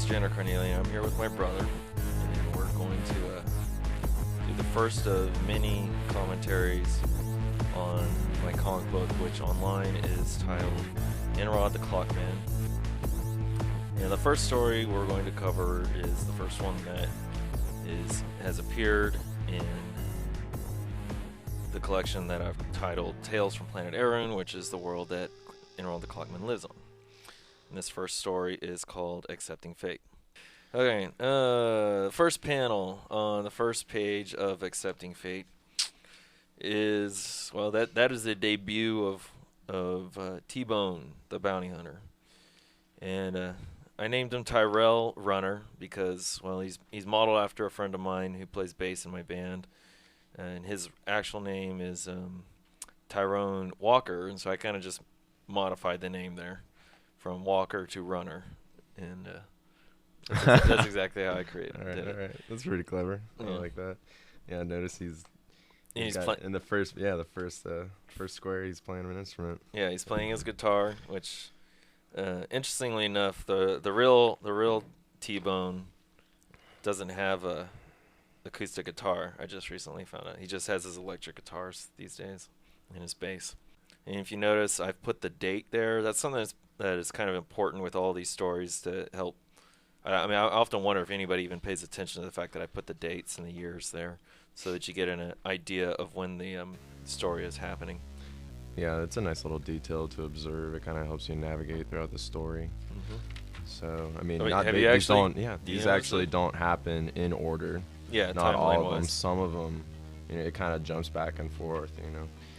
Jenner Carnelian. I'm here with my brother, and we're going to do the first of many commentaries on my comic book, which online is titled Enrod the Clockman. And the first story we're going to cover is the first one that has appeared in the collection that I've titled Tales from Planet Arun, which is the world that Enrod the Clockman lives on. And this first story is called Accepting Fate. Okay, first panel on the first page of Accepting Fate is, well, that is the debut of T-Bone, the bounty hunter. And I named him Tyrell Runner because, well, he's modeled after a friend of mine who plays bass in my band. And his actual name is Tyrone Walker, and so I kind of just modified the name there from Walker to Runner, and that's exactly how I created it. All right. That's pretty clever. Yeah. I like that. Yeah, I noticed he's got, in the first square he's playing an instrument. Yeah, he's playing his guitar, which interestingly enough, the real T-Bone doesn't have a acoustic guitar. I just recently found out he just has his electric guitars these days and his bass. And if you notice, I've put the date there. That's something that is kind of important with all these stories to help. I mean, I often wonder if anybody even pays attention to the fact that I put the dates and the years there so that you get an idea of when the story is happening. Yeah, it's a nice little detail to observe. It kind of helps you navigate throughout the story. Mm-hmm. So, I mean, these actually don't happen in order. Yeah, not all of them. wise. Some of them, it kind of jumps back and forth,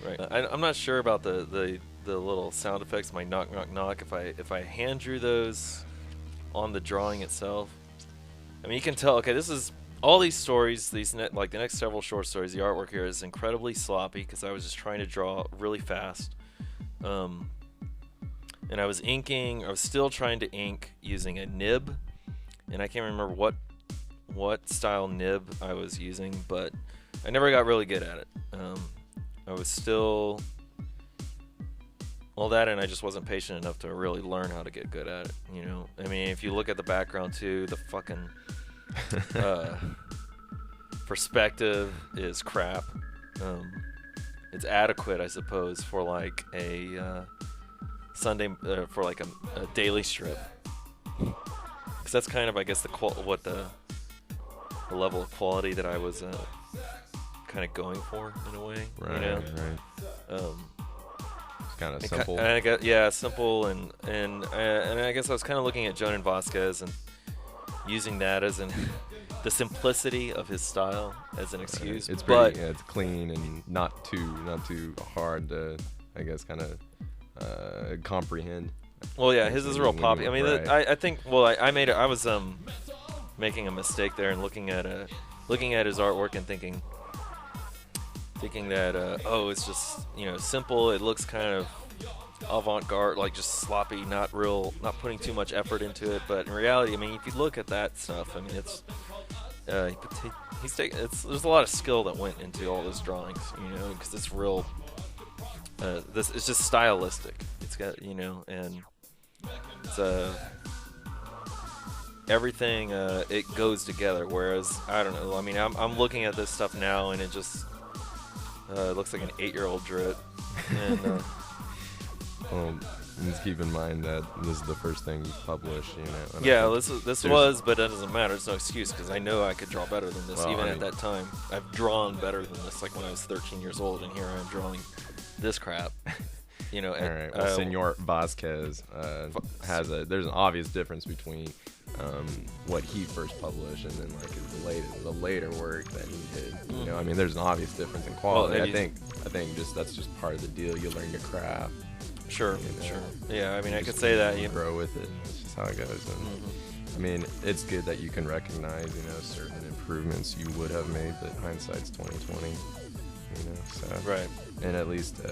Right. I'm not sure about the little sound effects, my knock knock knock. If I hand drew those on the drawing itself, I mean, you can tell. Okay, this is all these stories. Like the next several short stories. The artwork here is incredibly sloppy because I was just trying to draw really fast. And I was inking. I was still trying to ink using a nib, and I can't remember what style nib I was using, but I never got really good at it. I was still all that, and I just wasn't patient enough to really learn how to get good at it. I mean, if you look at the background too, the fucking perspective is crap. It's adequate, I suppose, for like a Sunday, for like a daily strip, because that's kind of, I guess, the level of quality that I was kind of going for in a way. Right. It's kind of simple. Simple, and I guess I was kind of looking at Jonan Vasquez and using that as the simplicity of his style as an excuse. It's pretty, it's clean and not too hard to, I guess, kind of comprehend. Well, yeah, his is real poppy. I mean, I think. Well, I was making a mistake there and looking at his artwork and thinking that it's just simple. It looks kind of avant-garde, like just sloppy, not putting too much effort into it. But in reality, I mean, if you look at that stuff, I mean, it's there's a lot of skill that went into all those drawings, because it's real. It's just stylistic. It's got and it's everything it goes together. Whereas I don't know. I mean, I'm looking at this stuff now, and it just looks like an 8-year-old drew it. And just keep in mind that this is the first thing you publish. Yeah, this was, but that doesn't matter. It's no excuse because I know I could draw better than this. Well, at that time, I've drawn better than this. Like when I was 13 years old, and here I am drawing this crap. All right. Well, Senor Vasquez there's an obvious difference between what he first published and then like the later work that he did. I mean, there's an obvious difference in quality. Well, I think that's just part of the deal. You learn your craft. Sure. Yeah, I mean, I could say that. You grow with it. That's just how it goes. And I mean, it's good that you can recognize, certain improvements you would have made, but hindsight's 20/20. So right. And at least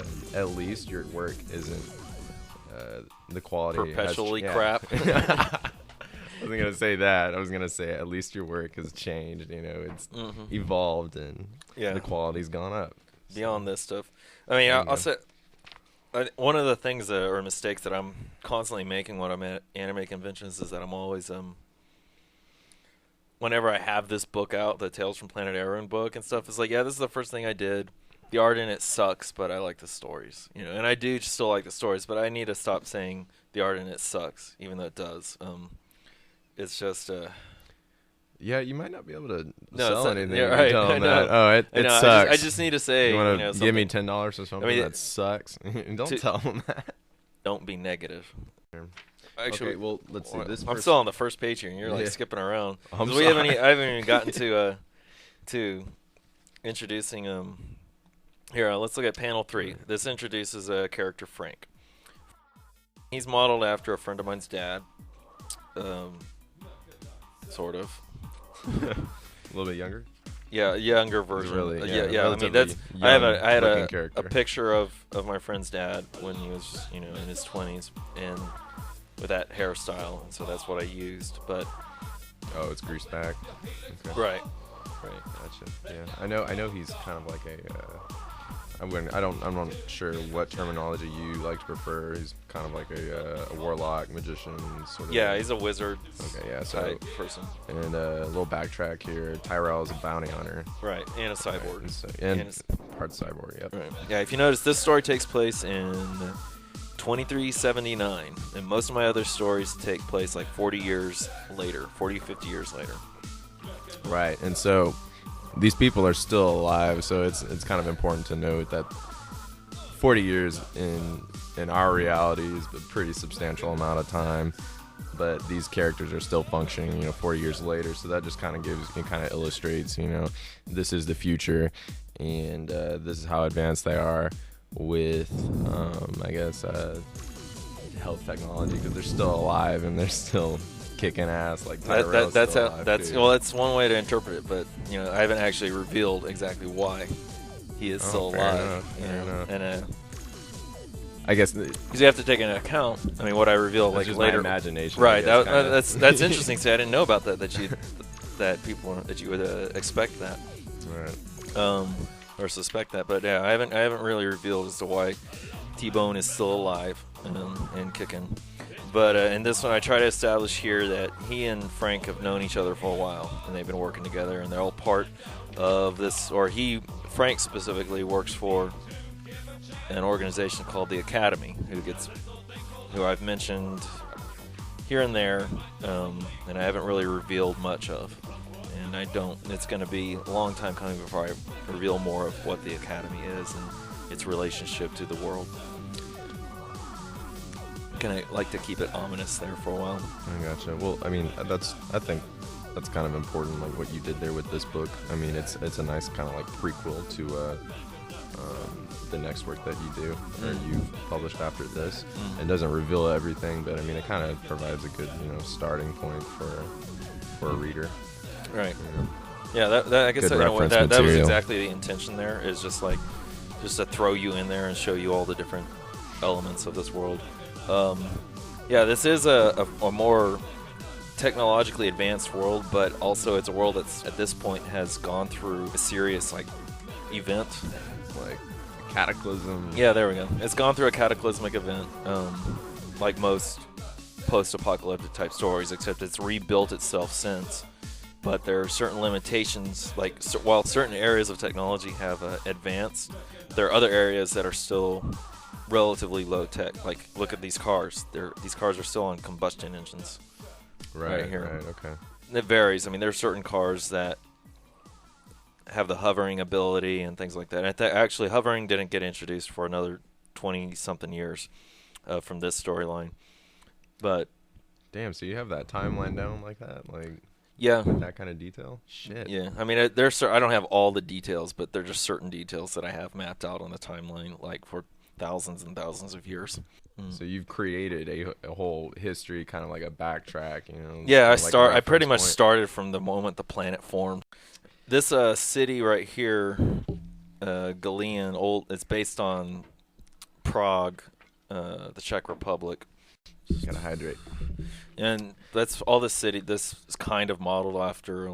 your work isn't the quality perpetually crap. I wasn't gonna say that. I was gonna say at least your work has changed. It's evolved and the quality's gone up. Beyond this stuff, I mean, I'll say one of the things or mistakes that I'm constantly making when I'm at anime conventions is that I'm always whenever I have this book out, the Tales from Planet Arun book and stuff, it's like, yeah, this is the first thing I did. The art in it sucks, but I like the stories, you know, and I do still like the stories, but I need to stop saying the art in it sucks, even though it does. It's just yeah, you might not be able to no, sell anything. Yeah, if right. You tell them I know. that. Oh, it sucks. I just need to say, you want to know, give me $10 for something that sucks? Don't tell them that. Don't be negative. Actually, okay, well, let's see. I'm still on the first page here, and you're like skipping around. I'm sorry. I haven't even gotten to introducing Here, let's look at panel 3. This introduces a character, Frank. He's modeled after a friend of mine's dad, sort of. A little bit younger. Yeah, younger version. Really? Yeah. I mean, that's. I had a picture of my friend's dad when he was, you know, in his 20s, and with that hairstyle, and so that's what I used. But oh, it's greased back. Okay. Right. Gotcha. Yeah, I know he's kind of like a. I'm not sure what terminology you like to prefer. He's kind of like a warlock, magician, sort of. Yeah, he's a wizard. Okay, yeah, so type person. And a little backtrack here. Tyrell is a bounty hunter. Right, and a cyborg. Right, and part cyborg. Yep. Right. Yeah, if you notice, this story takes place in 2379, and most of my other stories take place like 40 years later, 40, 50 years later. Right, and so these people are still alive, so it's kind of important to note that 40 years in our reality is a pretty substantial amount of time, but these characters are still functioning, you know, 40 years later. So that just kind of illustrates, you know, this is the future, and this is how advanced they are with, I guess, health technology, because they're still alive and they're still kicking ass. Like that's one way to interpret it, but you know, I haven't actually revealed exactly why he is still alive. Fair enough. And I guess because you have to take into account. I mean, what I reveal like just later. My imagination, right? That's interesting. See, I didn't know about that. That you would expect that. Right. Or suspect that, but yeah, I haven't really revealed as to why T-Bone is still alive and kicking. But in this one, I try to establish here that he and Frank have known each other for a while, and they've been working together, and they're all part of this. Or Frank specifically, works for an organization called the Academy, who I've mentioned here and there, and I haven't really revealed much of. And it's going to be a long time coming before I reveal more of what the Academy is and its relationship to the world. Kind of like to keep it ominous there for a while. I gotcha. Well, I mean, I think that's kind of important, like what you did there with this book. I mean, it's a nice kind of like prequel to the next work that you do, or you've published after this. It doesn't reveal everything, but I mean, it kind of provides a good, you know, starting point for a reader. Right. You know? Yeah, that I guess that was exactly the intention there, is just to throw you in there and show you all the different elements of this world. Yeah, this is a more technologically advanced world, but also it's a world that's at this point has gone through a serious event, like a cataclysm. Yeah, there we go. It's gone through a cataclysmic event, like most post-apocalyptic type stories, except it's rebuilt itself since. But there are certain limitations, while certain areas of technology have advanced, there are other areas that are still relatively low tech. Like, look at these cars. These cars are still on combustion engines. Right here. Right, okay. And it varies. I mean, there are certain cars that have the hovering ability and things like that. And actually, hovering didn't get introduced for another 20-something years from this storyline. But damn, so you have that timeline down like that? Yeah. With that kind of detail? Shit. Yeah. I mean, I don't have all the details, but there are just certain details that I have mapped out on the timeline, like for thousands and thousands of years. So you've created a whole history, kind of like a backtrack, you know? Yeah, I pretty much started from the moment the planet formed. This city right here, Galilean, it's based on Prague, the Czech Republic. Gotta hydrate. And that's all the city. This is kind of modeled after,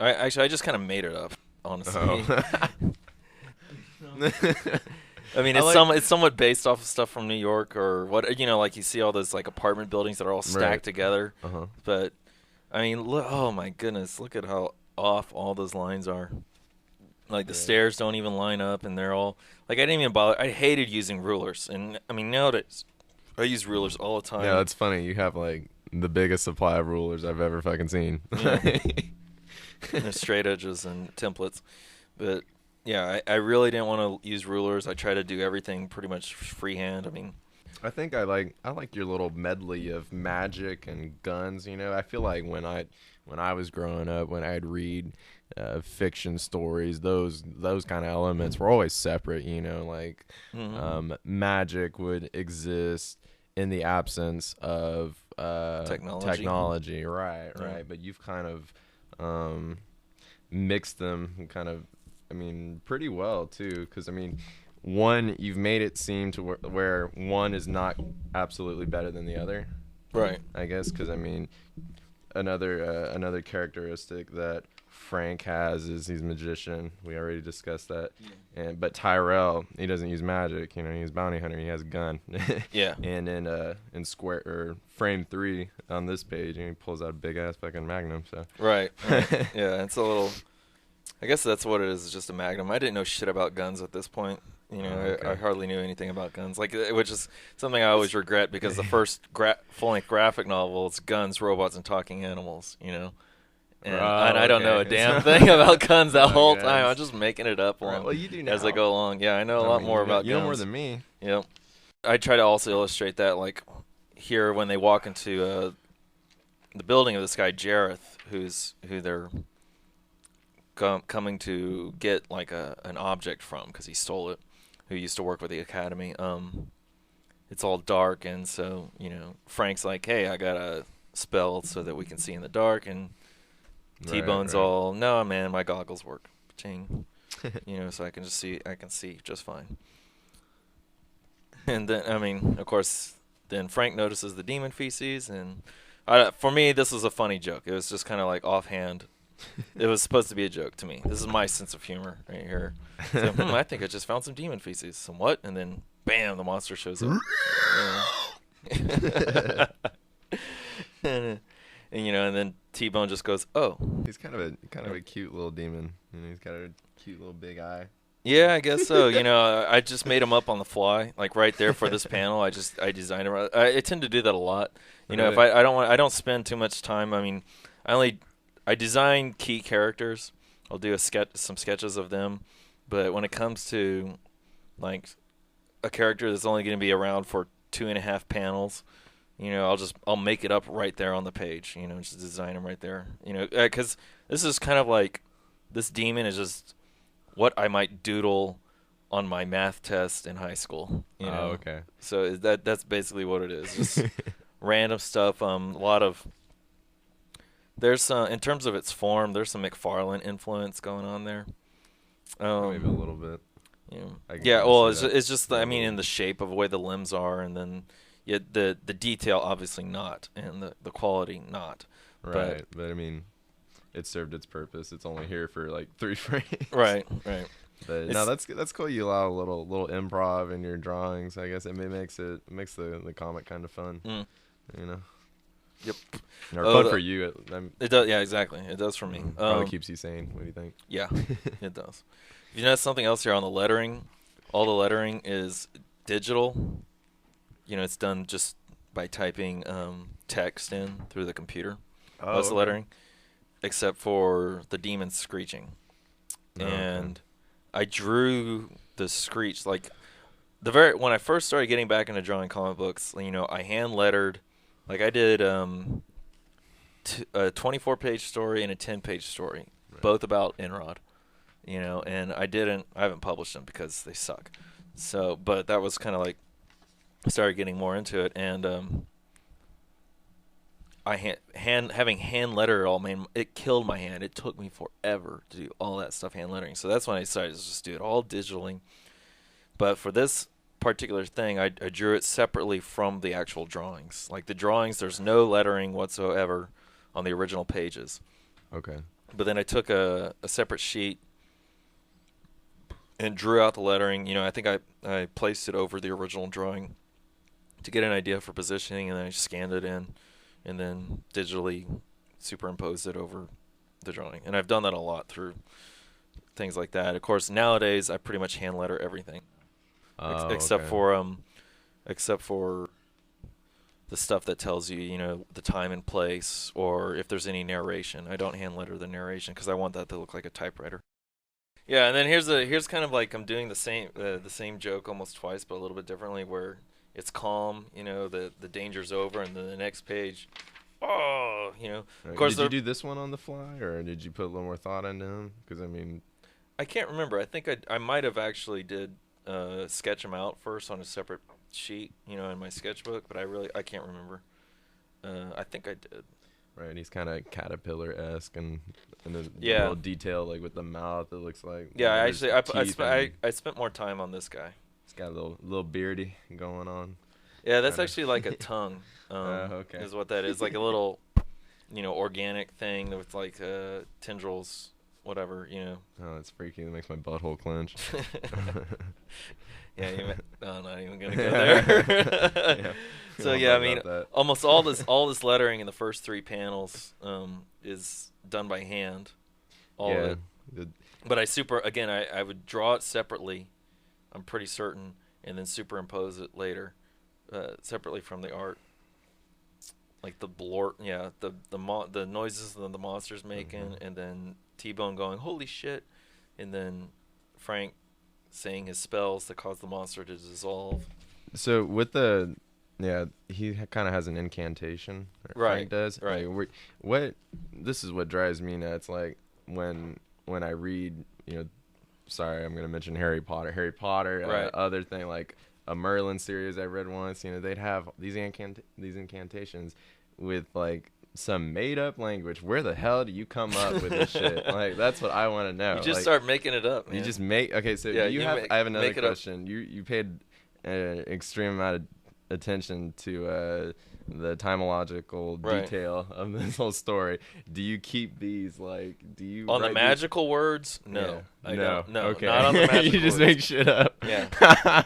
I just kind of made it up, honestly. Oh. I mean, it's somewhat based off of stuff from New York or what, you know, like you see all those apartment buildings that are all stacked together. Uh-huh. But I mean, look, oh my goodness, look at how off all those lines are. Like the Yeah. stairs don't even line up, and they're all like I didn't even bother. I hated using rulers, and I mean nowadays I use rulers all the Yeah, time. that's funny. You have like the biggest supply of rulers I've ever fucking seen. Yeah, and straight edges and templates, but yeah, I really didn't want to use rulers. I try to do everything pretty much freehand. I mean, I think I like your little medley of magic and guns. You know, I feel like when I was growing up, when I'd read fiction stories, those kind of elements were always separate. You know, like magic would exist in the absence of technology. Right, Yeah. right. But you've kind of mixed them, kind of. I mean, pretty well too, because I mean, one, you've made it seem to where one is not absolutely better than the other, right. I guess, because I mean, another characteristic that Frank has is he's a magician. We already discussed that. But Tyrell, he doesn't use magic. You know, he's a bounty hunter. He has a gun. Yeah. And in square or frame 3 on this page, he pulls out a big ass fucking magnum. So Right. Yeah, it's a little. I guess that's what it is. It's just a Magnum. I didn't know shit about guns at this point. You know, Okay. I hardly knew anything about guns. Like, which is something I always regret because the first full-length graphic novel, it's guns, robots, and talking animals. You know, and I don't know a okay. damn thing about guns that whole Okay. time. I'm just making it up Right, well, you do as I now. go along. Yeah, I know a I lot mean, more about you know guns. more than me. Yep. I try to also illustrate that, like here when they walk into the building of this guy Jareth, who they're coming to get like an object from because he stole it, who used to work with the academy. It's all dark, and so Frank's like, "Hey, I got a spell so that we can see in the dark," and T-Bone's Right. all, "No, man, my goggles work, ching, so I can see just fine." And then, I mean, of course, then Frank notices the demon feces, and for me, this was a funny joke. It was just kind of like offhand. It was supposed to be a joke to me. This is my sense of humor right here. So, I think I just found some demon feces. Some what? And then, bam, the monster shows up. and and then T-Bone just goes, "Oh." He's kind of a cute little demon. You know, he's got a cute little big eye. Yeah, I guess so. I just made him up on the fly, like right there for this panel. I designed him. I tend to do that a lot. If Really? I don't spend too much time. I mean, I design key characters. I'll do some sketches of them, but when it comes to like a character that's only going to be around for 2.5 panels, I'll make it up right there on the page. Just design them right there. Because this is kind of like this demon is just what I might doodle on my math test in high school. Oh, okay. So that's basically what it is. Just random stuff. A lot of there's in terms of its form, there's some McFarlane influence going on there. Maybe a little bit. I can Yeah. kinda Well, see that. it's just I mean in the shape of the way the limbs are, and then the detail obviously not, and the quality not. Right, but I mean, it served its purpose. It's only here for like 3 frames. Right. But no, that's cool. You allow a little improv in your drawings. I guess it makes the comic kind of fun. You know. Yep. Or fun for you. It does. Yeah, exactly. It does for me. Probably keeps you sane. What do you think? Yeah, it does. You know something else here on the lettering? All the lettering is digital. It's done just by typing text in through the computer. Most of the lettering, except for the demon screeching. And I drew the screech like when I first started getting back into drawing comic books. I hand lettered, like I did a 24-page story and a 10-page story, both about Enrod. And I haven't published them because they suck. So, but that was kind of like I started getting more into it, and having hand letter all, man, it killed my hand. It took me forever to do all that stuff hand lettering. So that's when I decided to just do it all digitally. But for this particular thing, I drew it separately from the actual drawings. Like the drawings, there's no lettering whatsoever on the original pages. Okay. But then I took a separate sheet and drew out the lettering. I think I placed it over the original drawing to get an idea for positioning, and then I scanned it in, and then digitally superimpose it over the drawing. And I've done that a lot through things like that. Of course, nowadays I pretty much hand letter everything, except for the stuff that tells you, you know, the time and place, or if there's any narration. I don't hand letter the narration because I want that to look like a typewriter. Yeah, and then here's kind of like I'm doing the same joke almost twice, but a little bit differently, where it's calm, you know, the danger's over, and then the next page, oh, you know. Right. Of course, did you do this one on the fly, or did you put a little more thought into him? Because I mean, I can't remember. I think I might have actually did sketch them out first on a separate sheet, you know, in my sketchbook, but I can't remember. I think I did. Right, he's kind of caterpillar-esque, and the Yeah. little detail like with the mouth. It looks like Yeah, there's actually, teeth I spent more time on this guy. He's got a little beardy going on. Yeah, that's Kinda. actually like a tongue. Okay. Is what that is, like a little, you know, organic thing with like tendrils, whatever, you know. Oh, that's freaky. That makes my butthole clench. Yeah, I'm not even gonna go there. Yeah. So Don't yeah, I worry mean, about that. almost all this lettering in the first 3 panels is done by hand. All of Yeah. it. But I would draw it separately. I'm pretty certain, and then superimpose it later, separately from the art. Like the blort, yeah, the noises that the monster's making, and then T-Bone going, "Holy shit," and then Frank saying his spells that cause the monster to dissolve. So with he kind of has an incantation. Right. Frank does. Right. Like, this is what drives me nuts. Like when I read, you know, sorry, I'm gonna mention Harry Potter. Right. Other thing like a Merlin series I read once. You know, they'd have these incantations with like some made up language. Where the hell do you come up with this shit? Like that's what I want to know. You just like, start making it up, man. You just make. Okay, so Yeah, I have another make it up. question. You paid an extreme amount of attention to the etymological Right. detail of this whole story. Do you keep these like? Do you On the write magical words? No, Yeah. I don't. No, Okay. not on the magical You just words. make shit up. Yeah.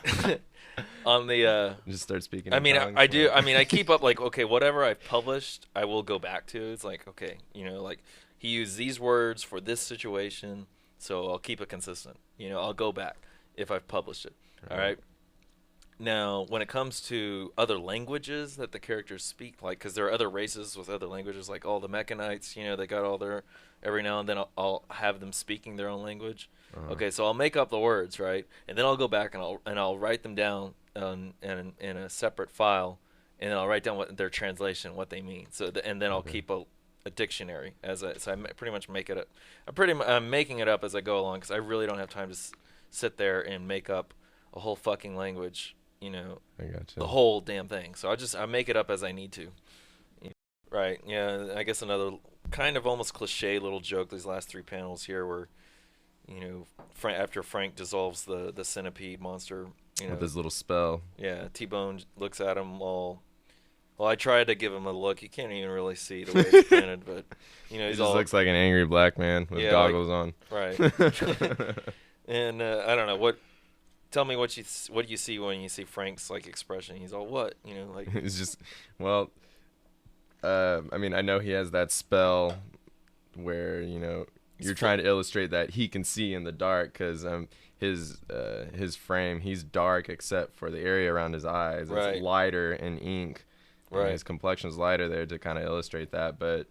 On the Just start speaking. I in mean, tongues, I do. like- I mean, I keep up like, okay, whatever I've published, I will go back to. It's like, okay, you know, like he used these words for this situation, so I'll keep it consistent. You know, I'll go back if I've published it. All right. Now, when it comes to other languages that the characters speak, like, because there are other races with other languages, like all the Mechanites, you know, they got all their, every now and then I'll have them speaking their own language. Okay, so I'll make up the words, right? And then I'll go back and I'll write them down in a separate file, and then I'll write down what their translation, what they mean. So and then I'll keep a dictionary so I pretty much make it up. I'm making it up as I go along because I really don't have time to sit there and make up a whole fucking language. You know, I gotcha. the whole damn thing. So I make it up as I need to. Right. Yeah. I guess another kind of almost cliche little joke. These last 3 panels here, where, you know, after Frank dissolves the centipede monster, you know, With his little spell. yeah, T-Bone looks at him all. Well, I tried to give him a look. You can't even really see the way it's printed, but you know, He he's just all looks like an angry black man with Yeah, goggles on. right. And I don't know what. Tell me what do you see when you see Frank's like expression? He's all what, you know, like It's just, well, I mean, I know he has that spell where, you know, you're trying to illustrate that he can see in the dark because his frame, he's dark except for the area around his eyes. Right. It's lighter in ink. And Right. his complexion's lighter there to kind of illustrate that, but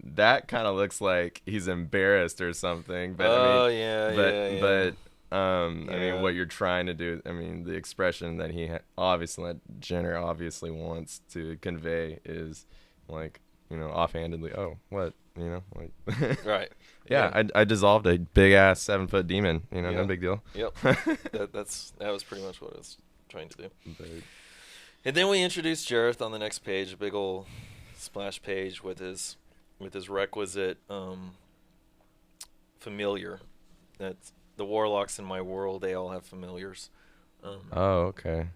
that kind of looks like he's embarrassed or something. But I mean, yeah. I Yeah. mean, what you're trying to do, I mean, the expression that that Jenner obviously wants to convey is like, you know, offhandedly, oh, what, you know, like, Right. yeah, I dissolved a big ass 7-foot demon, you know, Yeah. no big deal. Yep. that was pretty much what I was trying to do. But, And then we introduced Jareth on the next page, a big old splash page with his requisite familiar. That's the warlocks in my world. They all have familiars. oh, okay.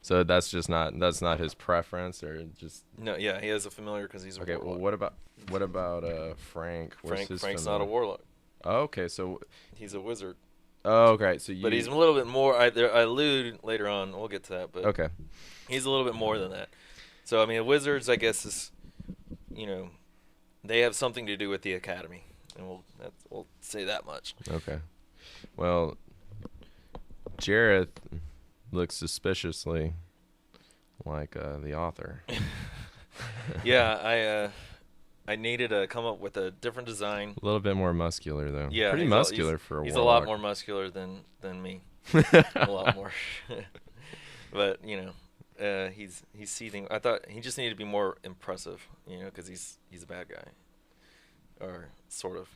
So that's not his preference, or just No, yeah, he has a familiar because he's a okay. warlock. Well, what about Frank? What's his Frank's not familiar? a warlock. Oh, okay, so He's a wizard. oh, okay, so you. But he's a little bit more. I allude later on. We'll get to that. But okay. he's a little bit more than that. So I mean, wizards, I guess, is, you know, they have something to do with the Academy, and we'll say that much. Okay. Well, Jareth looks suspiciously like the author. Yeah, I needed to come up with a different design. A little bit more muscular though. Yeah, Pretty muscular for a He's warlock. a lot more muscular than me. A lot more. But he's seething. I thought he just needed to be more impressive, because he's a bad guy, or sort of.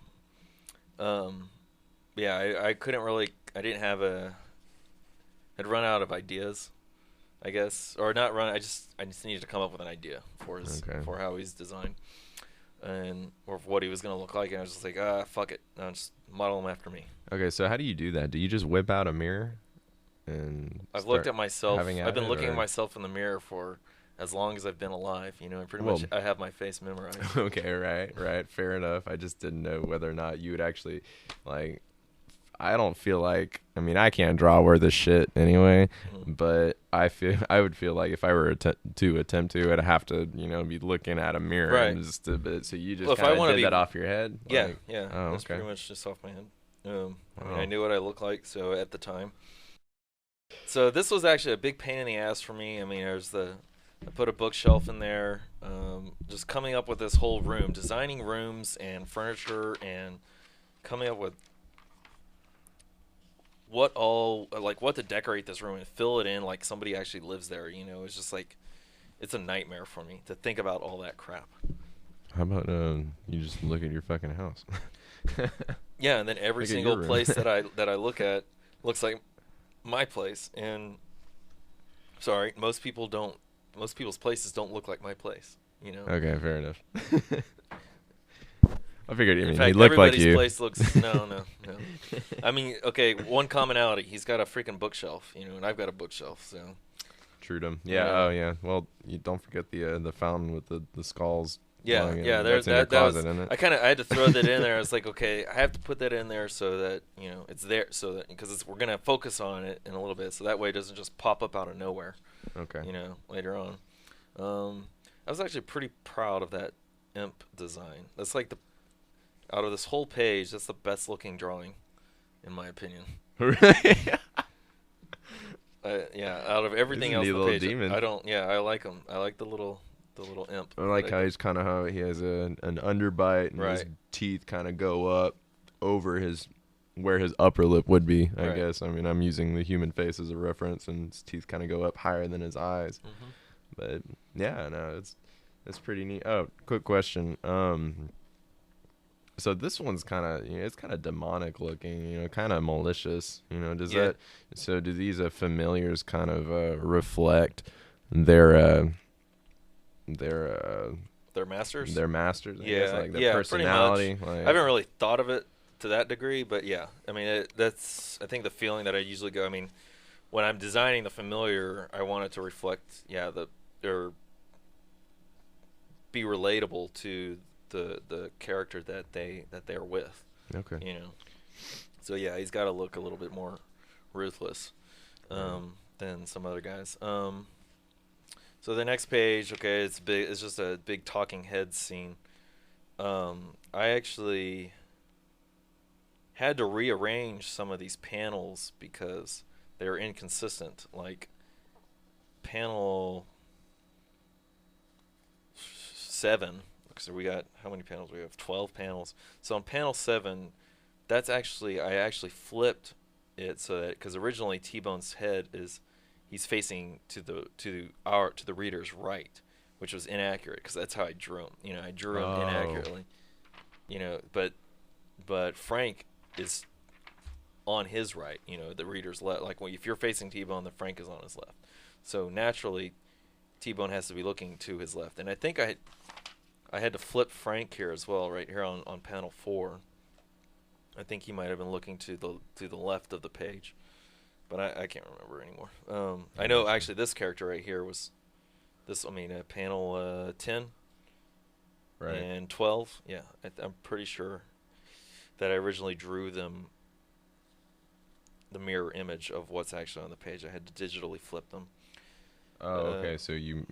Yeah, I couldn't really. I didn't have I'd run out of ideas, I guess, or not run. I just needed to come up with an idea for how he's designed, or what he was gonna look like, and I was just like, fuck it, I'll just model him after me. Okay, so how do you do that? Do you just whip out a mirror? And I've looked at myself. I've been looking at myself in the mirror for as long as I've been alive. And pretty much I have my face memorized. Okay, right, fair enough. I just didn't know whether or not you would actually, like, I don't feel like, I mean, I can't draw worth a shit anyway, but I would feel like if I were to attempt to, I'd have to, be looking at a mirror, right? And just a bit. So you just kind of did that off your head? Yeah, like, yeah. Oh, that's okay. pretty much just off my head. I mean, I knew what I looked like, so at the time. So this was actually a big pain in the ass for me. I mean, I put a bookshelf in there, just coming up with this whole room, designing rooms and furniture, and coming up with what to decorate this room and fill it in like somebody actually lives there. It's just like, it's a nightmare for me to think about all that crap. How about you just look at your fucking house? Yeah, and then every single place that I look at looks like my place, and most people's places don't look like my place, Okay, fair enough. I figured in fact, he looked like you. Everybody's place looks no. I mean, okay, one commonality: he's got a freaking bookshelf, and I've got a bookshelf. So true to him. Yeah. Oh yeah. Well, you don't forget the fountain with the skulls. Yeah. There's that closet, isn't it? I had to throw that in there. I was like, okay, I have to put that in there so that it's there, so that because we're gonna focus on it in a little bit, so that way it doesn't just pop up out of nowhere. Okay. Later on. I was actually pretty proud of that imp design. That's like out of this whole page, that's the best looking drawing, in my opinion. Really? Yeah. Out of everything else, the page, demon. I like him. I like the little imp. I like how he has an underbite and his teeth kind of go up over where his upper lip would be, I guess. I mean, I'm using the human face as a reference, and his teeth kind of go up higher than his eyes. Mm-hmm. But yeah, no, it's pretty neat. Oh, quick question. So this one's kind of, it's kind of demonic looking, kind of malicious, so do these familiars kind of reflect their masters? Their masters, I yeah, guess, like their personality. Pretty much. I haven't really thought of it to that degree, but yeah. I mean, that's, I think, the feeling that I usually go. I mean, when I'm designing the familiar, I want it to reflect, or be relatable to the character that they're with. Okay. So yeah, he's got to look a little bit more ruthless than some other guys. So the next page, okay, it's big. It's just a big talking head scene. I actually had to rearrange some of these panels because they're inconsistent. Like panel 7. So we got, how many panels? We have 12 panels. So on panel 7, that's actually, I actually flipped it so that, because originally T-Bone's head he's facing to the reader's right, which was inaccurate because that's how I drew him. I drew him inaccurately. But Frank is on his right. The reader's left. Like if you're facing T-Bone, then Frank is on his left. So naturally, T-Bone has to be looking to his left. And I think I had to flip Frank here as well, right here on panel 4. I think he might have been looking to the left of the page, but I can't remember anymore. I know actually this character right here was panel 10 and 12. Yeah, I'm pretty sure that I originally drew them the mirror image of what's actually on the page. I had to digitally flip them. Oh, okay. So you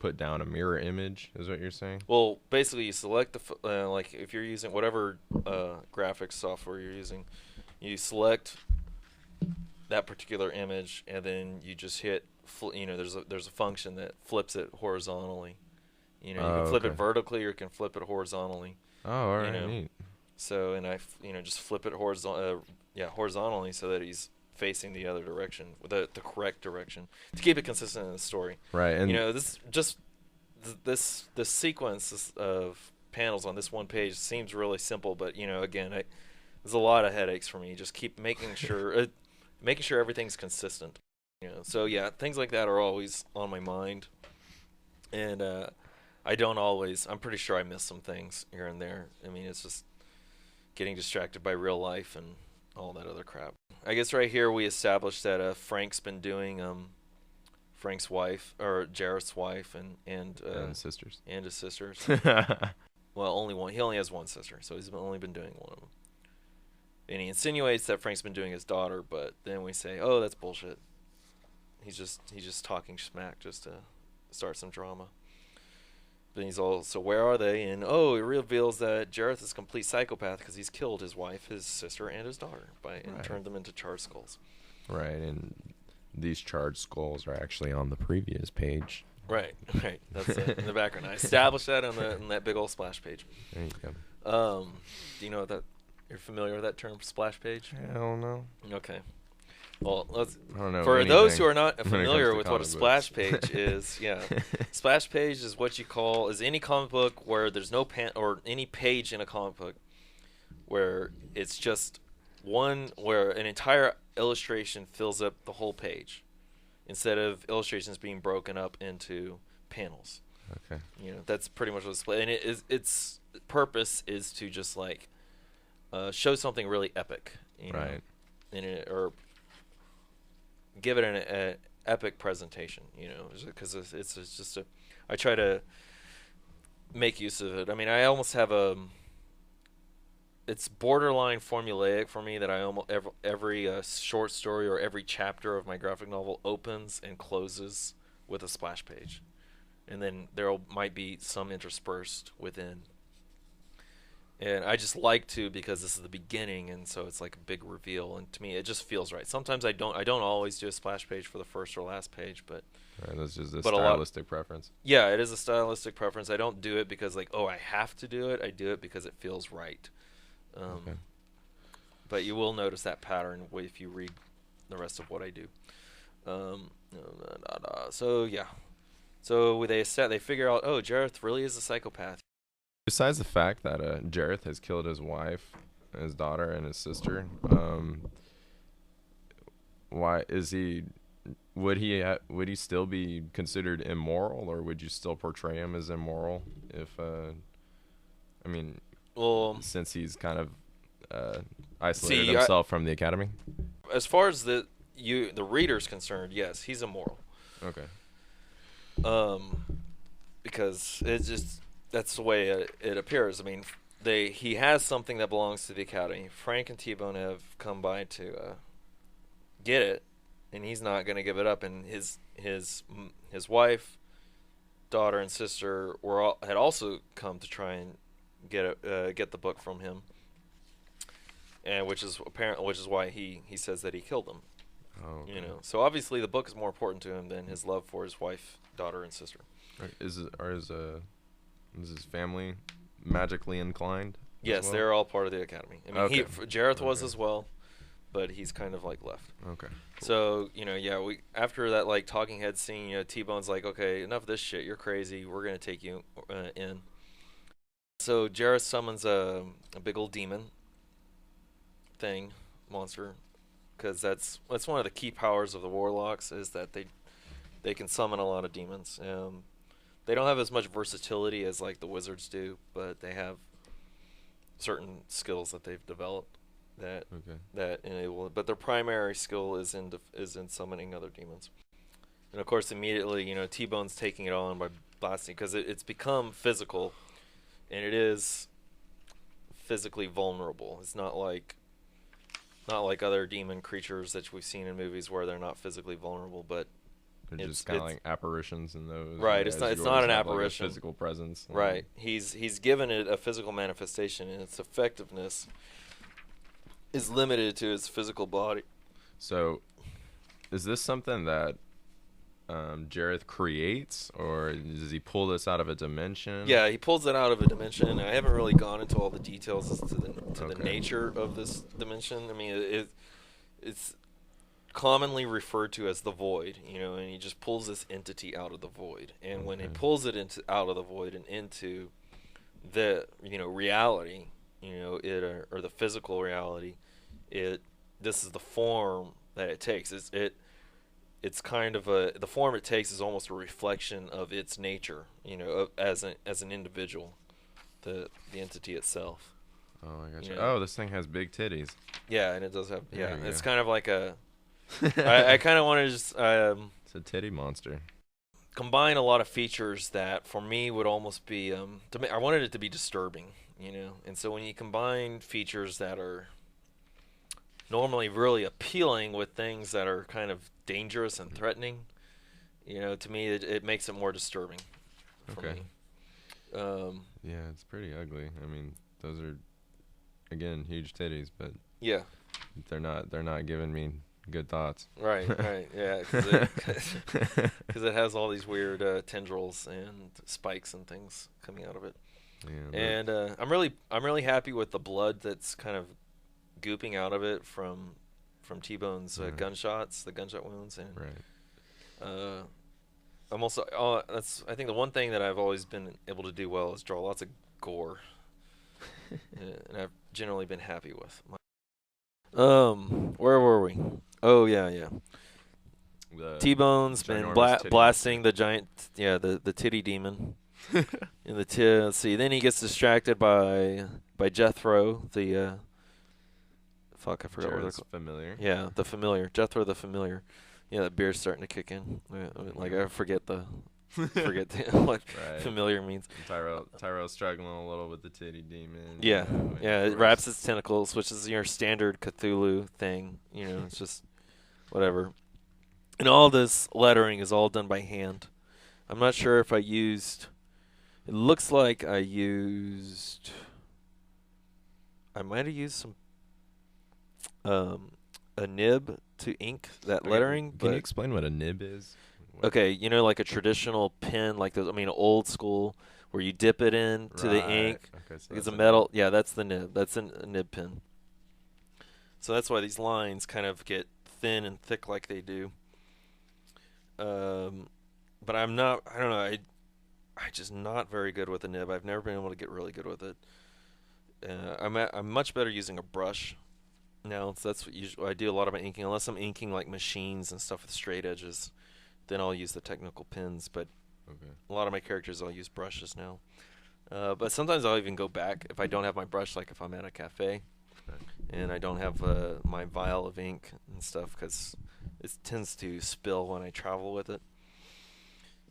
put down a mirror image, is what you're saying? Well, basically, you select the like if you're using whatever graphics software you're using, you select that particular image, and then you just hit. There's a function that flips it horizontally. You can flip it vertically, or you can flip it horizontally. Oh, all right, neat. So, and I just flip it horizontally, so that he's facing the other direction, the correct direction, to keep it consistent in the story. Right, and this sequence of panels on this one page seems really simple, but again, there's a lot of headaches for me. Just keep making sure everything's consistent. So yeah, things like that are always on my mind, and I don't always. I'm pretty sure I miss some things here and there. I mean, it's just getting distracted by real life and all that other crap. I guess right here we established that Frank's been doing Frank's wife, or Jareth's wife, and sisters. And his sisters. Well, only one. He only has one sister, so he's only been doing one of them. And he insinuates that Frank's been doing his daughter, but then we say, oh, that's bullshit. He's just talking smack just to start some drama. Then he's all, so where are they? And it reveals that Jareth is a complete psychopath because he's killed his wife, his sister, and his daughter and turned them into charred skulls. Right, and these charred skulls are actually on the previous page. Right. That's it in the background. I established that on that big old splash page. There you go. Do you know that you're familiar with that term, splash page? Hell no. Okay. Well, I don't know. For those who are not familiar with what a splash books. page is, splash page is what you call any comic book where there's no or any page in a comic book where it's just where an entire illustration fills up the whole page, instead of illustrations being broken up into panels. Okay. That's pretty much what and its purpose is to just like show something really epic, right? Or give it an epic presentation, because it's just I try to make use of it. I mean, I almost have it's borderline formulaic for me that I almost every short story or every chapter of my graphic novel opens and closes with a splash page, and then there might be some interspersed within. And I just like to, because this is the beginning, and so it's like a big reveal, and to me it just feels right. Sometimes I don't always do a splash page for the first or last page, but that's just a stylistic preference. Yeah, it is a stylistic preference. I don't do it because I have to do it. I do it because it feels right. Okay. But you will notice that pattern if you read the rest of what I do. So yeah, so they figure out, Jareth really is a psychopath. Besides the fact that Jareth has killed his wife, his daughter, and his sister, why is he? Would he still be considered immoral, or would you still portray him as immoral? If since he's kind of isolated himself from the academy. As far as the reader's concerned, yes, he's immoral. Okay. Because it's just. That's the way it appears. I mean, he has something that belongs to the academy. Frank and T-Bone have come by to get it, and he's not going to give it up. And his wife, daughter, and sister had also come to try and get the book from him, and which is why he says that he killed them. Oh, okay. So obviously the book is more important to him than his love for his wife, daughter, and sister. Is his family magically inclined? Yes, they're all part of the academy. I mean, Jareth was as well, but he's kind of like left. Okay. Cool. So we after that like talking head scene, T-Bone's like, okay, enough of this shit. You're crazy. We're gonna take you in. So Jareth summons a big old demon monster, because that's one of the key powers of the warlocks, is that they can summon a lot of demons. They don't have as much versatility as like the wizards do, but they have certain skills that they've developed that enable it. But their primary skill is in summoning other demons. And of course, immediately, T-Bone's taking it on by blasting, because it's become physical, and it is physically vulnerable. It's not like other demon creatures that we've seen in movies where they're not physically vulnerable, but They're just kind of like apparitions in those. Right. It's not an apparition. Like a physical presence. Right. He's given it a physical manifestation, and its effectiveness is limited to its physical body. So, is this something that Jareth creates, or does he pull this out of a dimension? Yeah, he pulls it out of a dimension. I haven't really gone into all the details as to the nature of this dimension. I mean, it's commonly referred to as the void, and he just pulls this entity out of the void. And when he pulls it out of the void and into the reality, or the physical reality, this is the form that it takes. It's kind of the form it takes is almost a reflection of its nature, as an individual, the entity itself. Oh, I gotcha. Oh, this thing has big titties. Yeah, and it does have. Yeah, it's kind of like a. I kind of want to just. It's a titty monster. Combine a lot of features that for me would almost be. I wanted it to be disturbing, and so when you combine features that are normally really appealing with things that are kind of dangerous and threatening, to me it makes it more disturbing. For me. Yeah, it's pretty ugly. I mean, those are again huge titties, but yeah, they're not giving me good thoughts. Right, yeah, because it has all these weird tendrils and spikes and things coming out of it. Yeah, and I'm really happy with the blood that's kind of gooping out of it from T-Bone's gunshots, the gunshot wounds, and I'm also I think the one thing that I've always been able to do well is draw lots of gore, and I've generally been happy with. Where were we? Oh yeah. T-Bone's been blasting the giant, the titty demon. In the let's see. Then he gets distracted by Jethro, the fuck, I forgot what they're called. Familiar. Yeah, the familiar. Jethro the familiar. Yeah, that beard's starting to kick in. I forget what familiar means. Tyrell's struggling a little with the titty demon. Yeah, it wraps its tentacles, which is your standard Cthulhu thing. It's just whatever. And all this lettering is all done by hand. I'm not sure if I used. It looks like I might have used some a nib to ink that lettering. Can you explain what a nib is? Okay, like a traditional pen, like old school, where you dip it in to the ink. Okay, so it's a metal. Yeah, that's the nib. That's a nib pen. So that's why these lines kind of get thin and thick like they do. But I'm not. I don't know. I'm just not very good with a nib. I've never been able to get really good with it. I'm much better using a brush now. So that's what I do a lot of my inking. Unless I'm inking like machines and stuff with straight edges, then I'll use the technical pens. But a lot of my characters I'll use brushes now. But sometimes I'll even go back if I don't have my brush, like if I'm at a cafe and I don't have my vial of ink and stuff, because it tends to spill when I travel with it.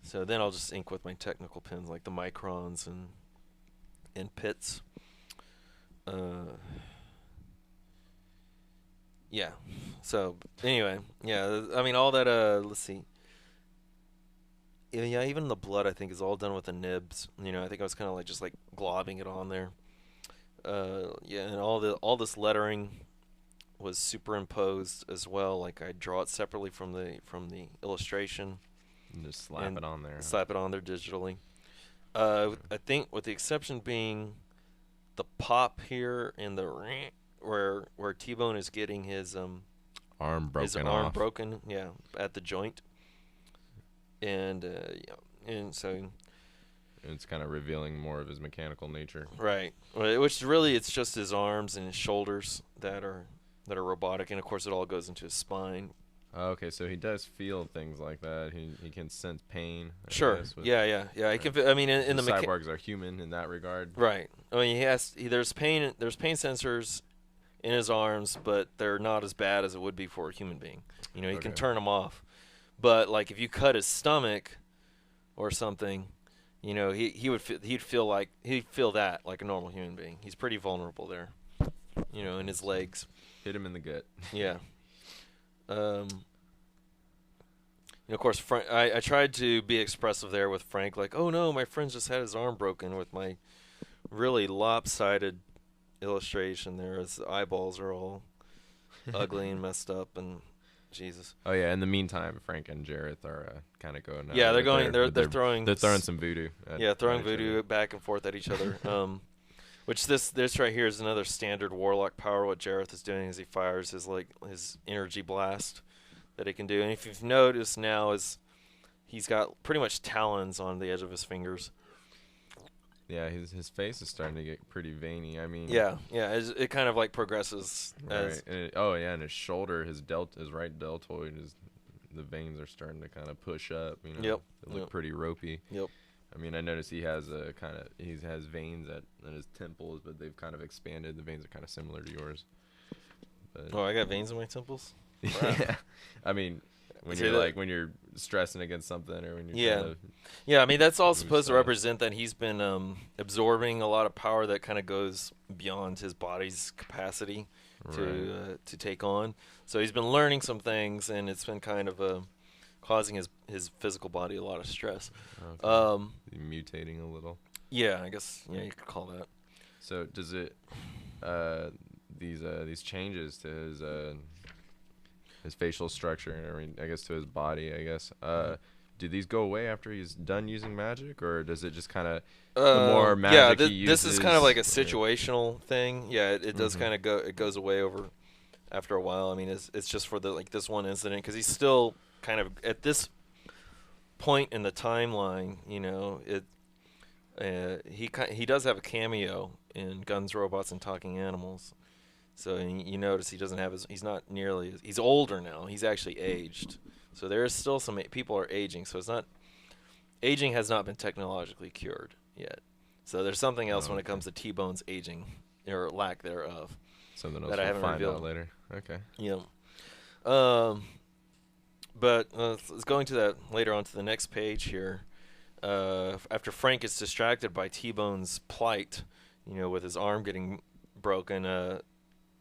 So then I'll just ink with my technical pens, like the microns and pits. Yeah. So anyway, I mean all that. Let's see. Yeah, even the blood I think is all done with the nibs. I think I was kind of just globbing it on there. And all this lettering was superimposed as well. Like I draw it separately from the illustration. And just slap it on there. Slap it on there digitally. I think with the exception being the pop here and the where T-Bone is getting his arm broken his arm broken, at the joint. And so it's kind of revealing more of his mechanical nature. Right. Which really it's just his arms and his shoulders that are robotic, and of course it all goes into his spine. Okay, so he does feel things like that. He can sense pain. Sure. Yeah. I can. I mean, in the cyborgs are human in that regard. Right. I mean, there's pain sensors in his arms, but they're not as bad as it would be for a human being. He can turn them off. But like if you cut his stomach or something, he'd feel that like a normal human being. He's pretty vulnerable there. In his legs. Hit him in the gut. Yeah. of course, I tried to be expressive there with Frank, like, oh no, my friend just had his arm broken with my really lopsided illustration there. His eyeballs are all ugly and messed up, and Jesus. Oh yeah. In the meantime, Frank and Jareth are kind of going. Yeah, they're going. They're throwing. They're throwing some voodoo. Throwing voodoo back and forth at each other. Which this right here is another standard warlock power. What Jareth is doing is he fires his energy blast that he can do. And if you've noticed now, is he's got pretty much talons on the edge of his fingers. Yeah, his face is starting to get pretty veiny. I mean, it kind of like progresses. Right. And his shoulder, his right deltoid, the veins are starting to kind of push up. You know, they look pretty ropey. Yep. I mean, I noticed he has veins at his temples, but they've kind of expanded. The veins are kind of similar to yours. But I got veins in my temples. Yeah, I mean, when you're stressing against something, or when you're I mean, that's all supposed to represent that he's been absorbing a lot of power that kind of goes beyond his body's capacity to take on. So he's been learning some things, and it's been kind of causing his physical body a lot of stress. Okay. Mutating a little. Yeah, I guess you could call that. So does it these changes to his facial structure, I mean, I guess to his body, I guess. Do these go away after he's done using magic, or does it just kind of the more magic he uses? This is kind of like a situational thing. Yeah, it does kind of it goes away over after a while. I mean, it's just for this one incident, because he's still kind of at this point in the timeline. You know, he does have a cameo in Guns, Robots, and Talking Animals. So you notice he doesn't have he's not nearly, he's older now. He's actually aged. So there is still some people are aging. So aging has not been technologically cured yet. So there's something else when it comes to T-Bone's aging, or lack thereof. Something else that I haven't find revealed out later. Okay. Yeah. But let's go into that later on to the next page here. After Frank is distracted by T-Bone's plight, with his arm getting broken,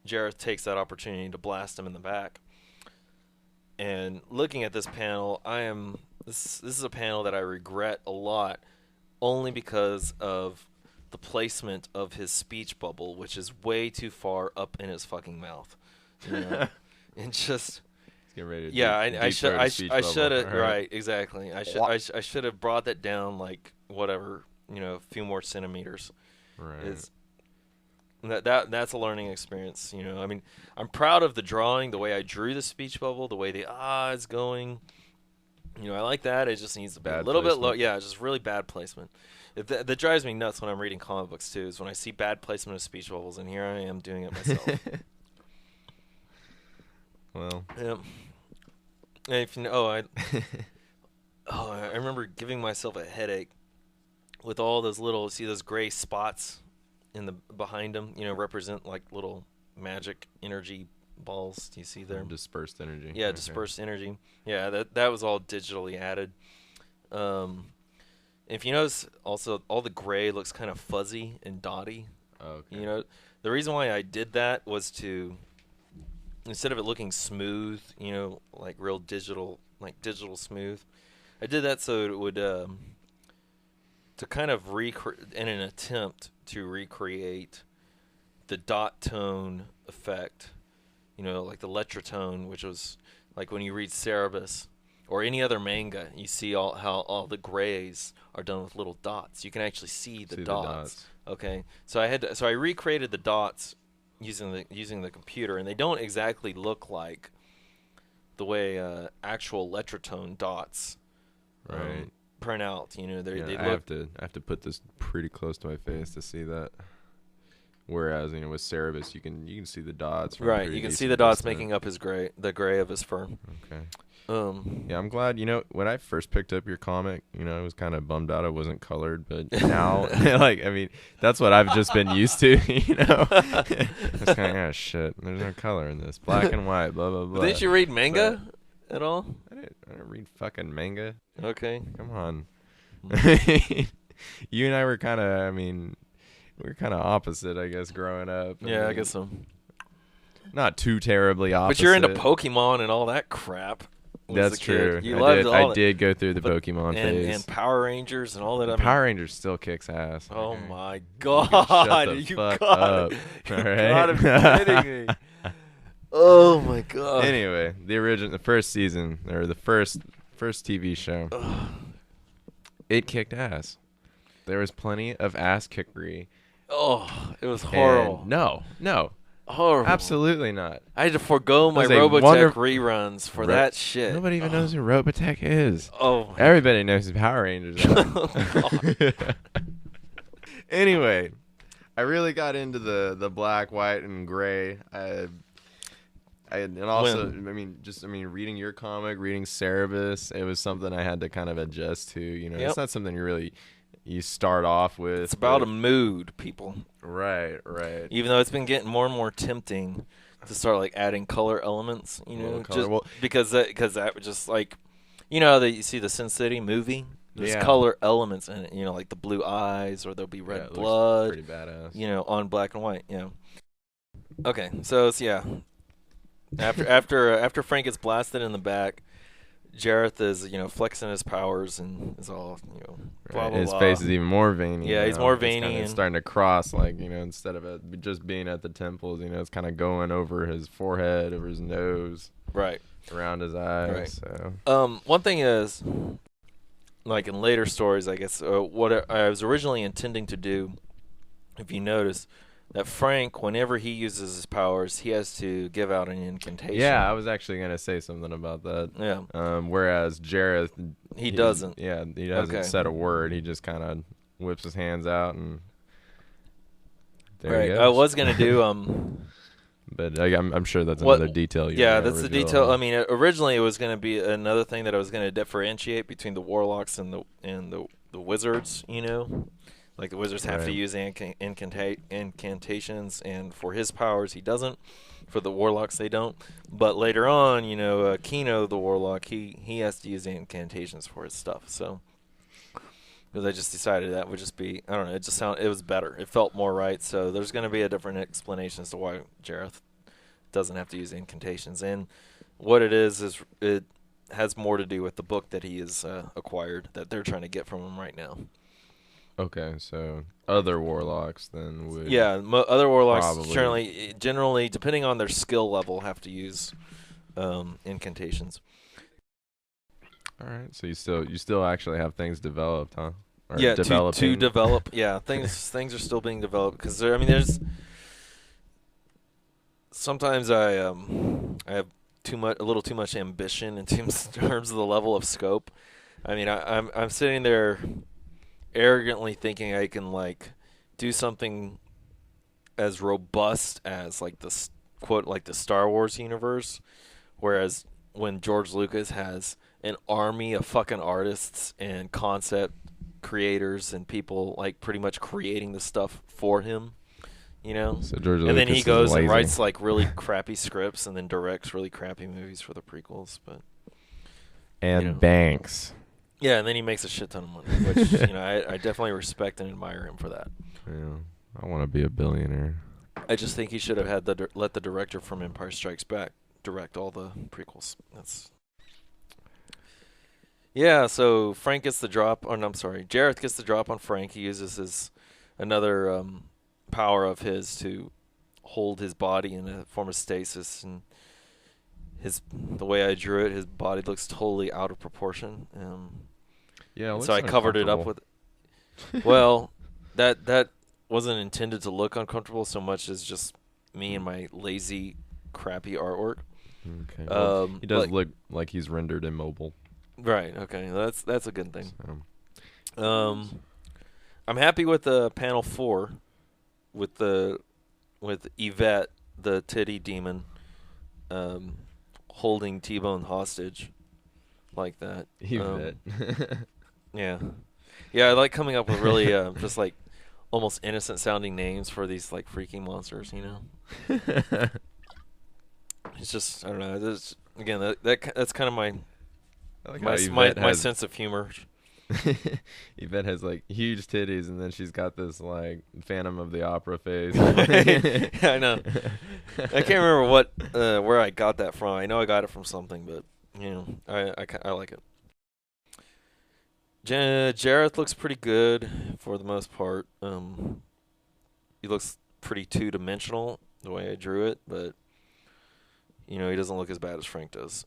Jareth takes that opportunity to blast him in the back. And looking at this panel, this is a panel that I regret a lot, only because of the placement of his speech bubble, which is way too far up in his fucking mouth. And just get ready to I should have right, exactly. I should have brought that down like whatever, a few more centimeters. Right. That's a learning experience, I mean, I'm proud of the drawing, the way I drew the speech bubble, the way the is going. I like that. It just needs to be a little bit low. Yeah, just really bad placement. That drives me nuts when I'm reading comic books too, is when I see bad placement of speech bubbles, and here I am doing it myself. Well. Yeah. And if I remember giving myself a headache with all those those gray spots in the behind them, represent like little magic energy balls. Do you see there? Dispersed energy. Yeah, okay. Dispersed energy. Yeah, that was all digitally added. If you notice, also all the gray looks kind of fuzzy and dotty. Okay. The reason why I did that was to, instead of it looking smooth, like real digital smooth, I did that so it would to kind of in an attempt to recreate the dot tone effect, like the Letratone, which was like when you read Cerebus or any other manga, you see how all the grays are done with little dots. You can actually see the dots. Okay, so I recreated the dots using the computer, and they don't exactly look like the way actual Letratone dots print out. They look. I have to put this pretty close to my face to see that. Whereas with Cerebus, you can see the dots. Right, you can see the dots making up the gray of his fur. Okay. Yeah, I'm glad. When I first picked up your comic, I was kind of bummed out it wasn't colored, but now, that's what I've just been used to. It's kind of shit. There's no color in this, black and white, blah blah blah. Didn't you read manga at all? I didn't read fucking manga. Okay. Come on. You and I were kind of. We're kind of opposite, I guess, growing up. I guess so. Not too terribly opposite. But you're into Pokemon and all that crap. was That's a true. kid. You loved all I did go through the Pokemon phase. And Power Rangers and all that. I mean, Power Rangers still kicks ass. oh Okay. my You God! can shut the You fuck got up. it. All You right. gotta be kidding me. Oh my God! Anyway, the first season or the first TV show, it kicked ass. There was plenty of ass kickery. Oh, it was horrible. And no, Horrible. absolutely not. I had to forego my was a Robotech reruns for that shit. Nobody even knows who Robotech is. Oh. Everybody knows who Power Rangers are. Oh, Anyway, I really got into the black, white, and gray. And also, reading your comic, reading Cerebus, it was something I had to kind of adjust to. You know, It's not something you start off with. It's about a mood, people. Right. Even though it's been getting more and more tempting to start like adding color elements, because that would just like, that you see the Sin City movie. There's color elements in it, like the blue eyes, or there'll be red blood. Pretty badass. On black and white. Okay, so it's After Frank gets blasted in the back, Jareth is flexing his powers and is all blah blah his blah. face is even more veiny. Yeah, he's more veiny and starting to cross, instead of it just being at the temples, it's kind of going over his forehead, over his nose, right, around his eyes. Right. So one thing is, like in later stories, I guess what I was originally intending to do, if you notice, that Frank, whenever he uses his powers, he has to give out an incantation. Yeah, I was actually going to say something about that. Yeah. Whereas Jareth, he doesn't. Yeah, he doesn't say a word. He just kind of whips his hands out and there he goes. I was going to do but I'm sure that's another detail. That's the detail. I mean, originally it was going to be another thing that I was going to differentiate between the warlocks and the wizards. Like the wizards have to use incantations, and for his powers he doesn't. For the warlocks they don't. But later on, Kino the warlock, he has to use incantations for his stuff. So because I just decided that would just be, I don't know, it was better. It felt more right. So there's going to be a different explanation as to why Jareth doesn't have to use incantations. And what it is it has more to do with the book that he has acquired that they're trying to get from him right now. Okay, so other warlocks then would... Yeah, other warlocks generally, depending on their skill level, have to use incantations. All right, so you still actually have things developed, huh? Or to develop. Yeah, things are still being developed because there's sometimes I have a little too much ambition in terms of the level of scope. I mean, I'm sitting there arrogantly thinking I can do something as robust as the quote the Star Wars universe, whereas when George Lucas has an army of fucking artists and concept creators and people pretty much creating the stuff for him, So George and then Lucas he goes is and lazy. writes really crappy scripts and then directs really crappy movies for the prequels, but Banks. Yeah, and then he makes a shit ton of money, which I definitely respect and admire him for that. Yeah, I want to be a billionaire. I just think he should have had let the director from Empire Strikes Back direct all the prequels. So Frank gets the drop. Oh, no, I'm sorry. Jareth gets the drop on Frank. He uses another power of his to hold his body in a form of stasis, and the way I drew it, his body looks totally out of proportion. So I covered it up with. Well, that wasn't intended to look uncomfortable so much as just me and my lazy, crappy artwork. Okay. Well, he does look like he's rendered immobile. Right. Okay. That's a good thing. So. I'm happy with the panel 4, with Yvette, the titty demon, holding T-Bone hostage, like that. Yvette. Yeah. Yeah, I like coming up with really just almost innocent sounding names for these freaking monsters, It's just, I don't know. Again, that's kind of my sense of humor. Yvette has huge titties, and then she's got this Phantom of the Opera face. Yeah, I know. I can't remember where I got that from. I know I got it from something, but You know, I like it. Jareth looks pretty good for the most part. He looks pretty two-dimensional the way I drew it, but you know, he doesn't look as bad as Frank does.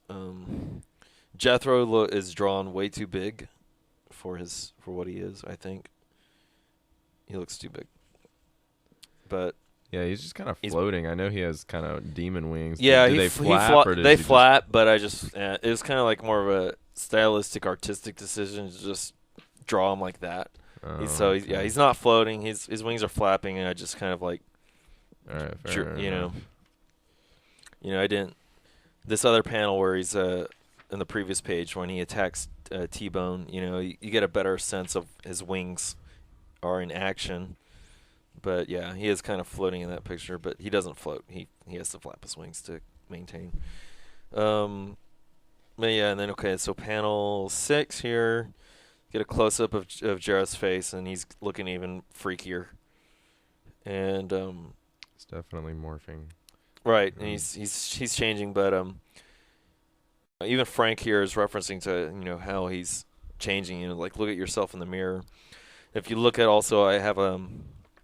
Jethro is drawn way too big for what he is. I think he looks too big, but Yeah, he's just kind of floating. I know he has kind of demon wings. Yeah, do they flap? They flap, but I just it was kind of like more of a stylistic, artistic decision to just draw him like that. He's not floating. His wings are flapping, and I just kind of like, all right, fair enough. I didn't. This other panel where he's in the previous page when he attacks T-Bone, you get a better sense of his wings are in action. But yeah, he is kind of floating in that picture, but he doesn't float. He has to flap his wings to maintain. But yeah, and then so panel 6 here, get a close up of Jareth's face, and he's looking even freakier. And it's definitely morphing. Right, and he's changing, but even Frank here is referencing to how he's changing. Like look at yourself in the mirror. If you look at also, I have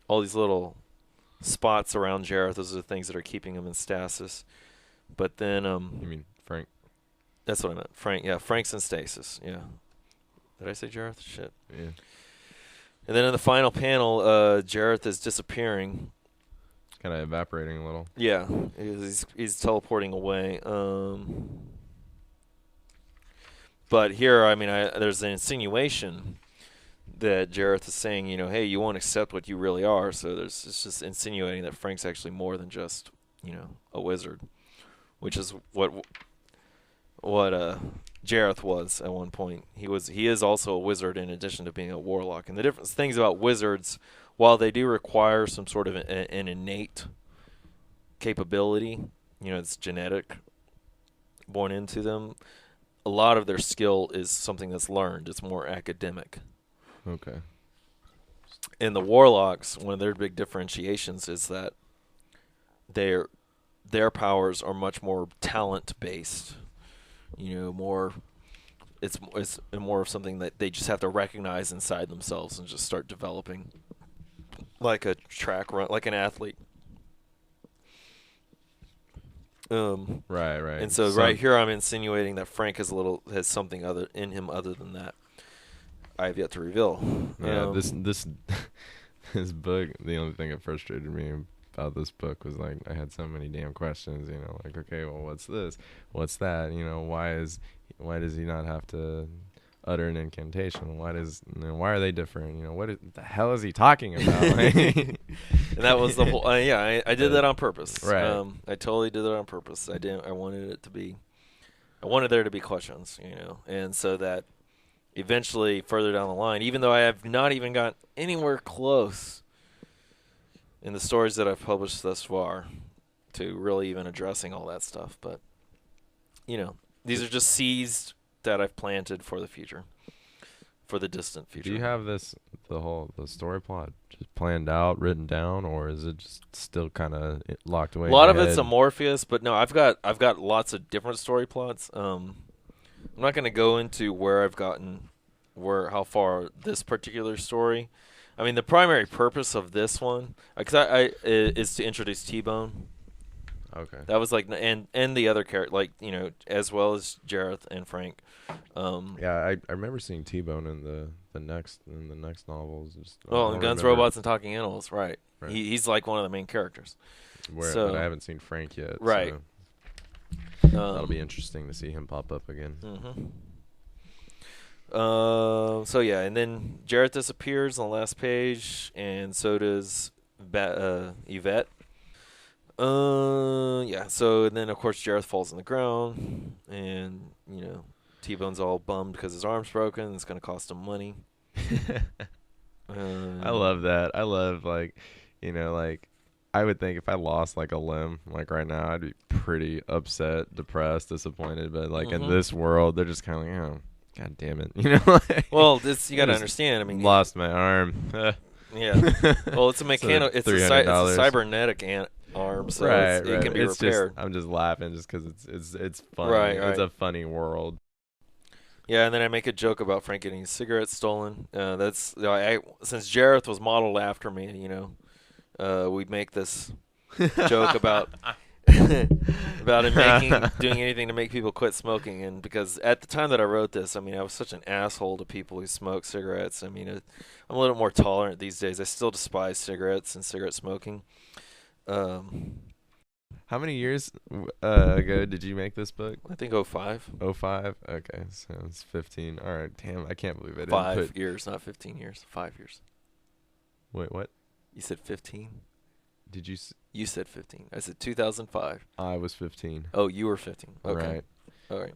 all these little spots around Jareth. Those are the things that are keeping him in stasis. But then you mean Frank? That's what I meant. Frank, yeah, Frank's in stasis. Yeah. Did I say Jareth? Shit. Yeah. And then in the final panel, Jareth is disappearing. Kind of evaporating a little. Yeah, he's teleporting away. But here, I mean, there's an insinuation that Jareth is saying, hey, you won't accept what you really are. So it's just insinuating that Frank's actually more than just, a wizard, which is what Jareth was at one point. He is also a wizard in addition to being a warlock. And the different things about wizards, while they do require some sort of an innate capability, it's genetic, born into them, a lot of their skill is something that's learned. It's more academic. Okay. And the warlocks, one of their big differentiations is that their powers are much more talent based. It's more of something that they just have to recognize inside themselves and just start developing, like a track run, like an athlete. Right. And so right here, I'm insinuating that Frank has something other in him other than that. I have yet to reveal. Yeah, this book. The only thing that frustrated me about this book was like I had so many damn questions. Like okay, well, what's this? What's that? Why does he not have to utter an incantation? Why are they different? What the hell is he talking about? And that was the whole. I did that on purpose. Right. I totally did that on purpose. I wanted there to be questions. And so that. Eventually, further down the line, even though I have not even got anywhere close in the stories that I've published thus far to really even addressing all that stuff, but these are just seeds that I've planted for the future, for the distant future. Do you have the story plot just planned out, written down, or is it just still kind of locked away? A lot of it's amorphous, but no, I've got lots of different story plots. I'm not going to go into how far this particular story. I mean, the primary purpose of this one, is to introduce T-Bone. Okay. That was like, and the other character, as well as Jareth and Frank. Yeah, I remember seeing T-Bone in the next novels. In Guns, Robots, and Talking Animals, right? He's like one of the main characters. But I haven't seen Frank yet. Right. So that'll be interesting to see him pop up again. Mm-hmm. And then Jareth disappears on the last page, and so does Yvette. And then of course Jareth falls on the ground, and T-Bone's all bummed because his arm's broken. It's going to cost him money. I love that. I love I would think if I lost like a limb, like right now, I'd be pretty upset, depressed, disappointed. But in this world, they're just kind of like, God damn it, well, you got to understand. I mean, lost my arm. Yeah. Well, it's a mechanical. It's a cybernetic arm, so right. it can be it's repaired. I'm just laughing just because it's funny. Right. It's a funny world. Yeah, and then I make a joke about Frank getting his cigarettes stolen. That's since Jareth was modeled after me, we make this joke about about him doing anything to make people quit smoking. And because at the time that I wrote this, I mean, I was such an asshole to people who smoke cigarettes. I mean, I'm a little more tolerant these days. I still despise cigarettes and cigarette smoking. How many years ago did you make this book? I think 05. 05? Okay, so it's 15. All right, damn, I can't believe it. 5 years, not 15 years. 5 years. Wait, what? You said 15? Did you? You said 15. I said 2005. I was 15. Oh, you were 15. Okay. Right. All right.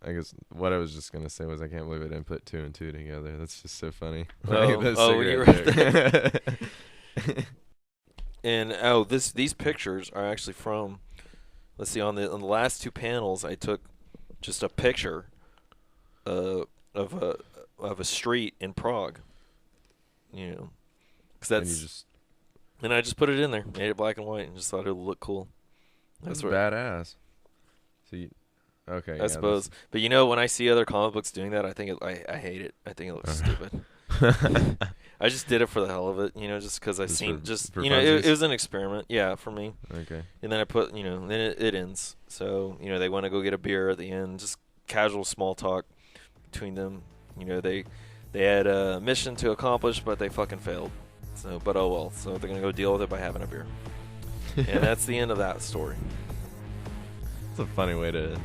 I guess what I was just gonna say was I can't believe I didn't put 2 and 2 together. That's just so funny. Oh, when you wrote that. And these pictures are actually from. Let's see, on the last 2 panels, I took just a picture of a street in Prague. Because and I just put it in there, made it black and white, and just thought it would look cool. That's badass. So okay. I suppose, but when I see other comic books doing that, I think I hate it. I think it looks stupid. I just did it for the hell of it, just because I seen it was an experiment, for me. Okay. And then I put, then it ends. So they want to go get a beer at the end, just casual small talk between them. They had a mission to accomplish, but they fucking failed. So, but oh well. So they're gonna go deal with it by having a beer. And that's the end of that story. It's a funny way to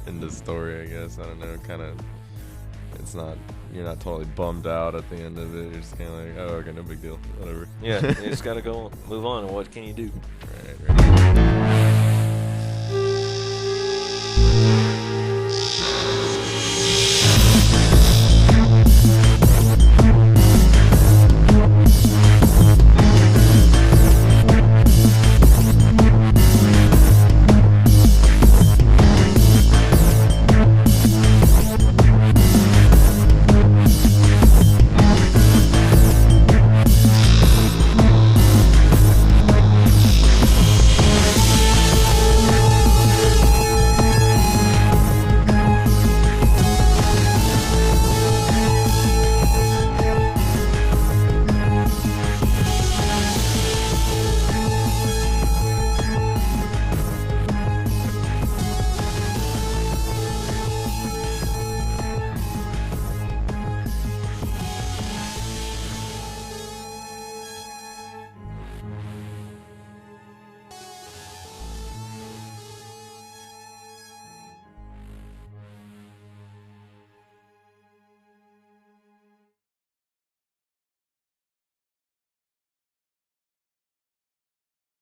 end the story, I guess. I don't know, kind of. It's not. You're not totally bummed out at the end of it. You're just kind of like, oh, okay, no big deal, whatever. Yeah, you just gotta go move on. And what can you do? Right.